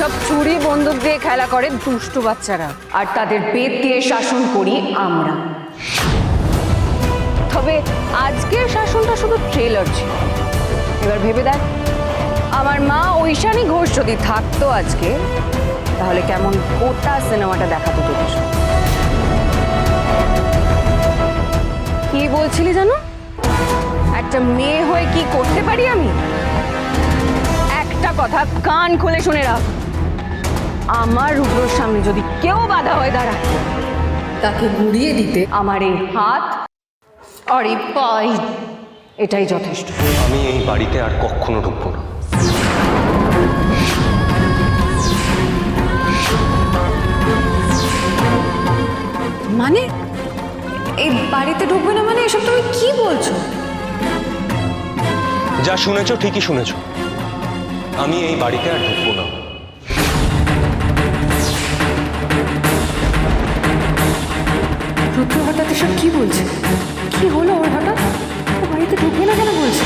সব ছুরি বন্দুক দিয়ে খেলা করে দুষ্টু বাচ্চারা, আর তাদের পেট দিয়ে শাসন করি আমরা। তবে আজকের শাসনটা শুধু ট্রেলার ছিল। এবার ভেবে দেখ, আমার মা ঐশানী ঘোষ যদি থাকতো আজকে, তাহলে কেমন গোটা সিনেমাটা দেখাতো তোদের। কি বলছিলি জানো? একটা মেয়ে হয়ে কি করতে পারি আমি? একটা কথা কান খুলে শুনে রাখ, আমার রুদ্রর সামনে যদি কেউ বাধা হয়ে দাঁড়ায়, তাকে গুড়িয়ে দিতে আমার এই হাত আর এই পাই এটাই যথেষ্ট। আমি এই বাড়িতে আর কখনো ঢুকবো না। মানে এই বাড়িতে ঢুকবে না মানে? এসব তুমি কি বলছো? যা শুনেছো ঠিকই শুনেছো, আমি এই বাড়িতে আর ঢুকবো না। রুদ্র হঠাৎ এসব কি বলছে? কি হলো ওর হঠাৎ? ও বাড়িতে ঢুকবে না কেন বলছে?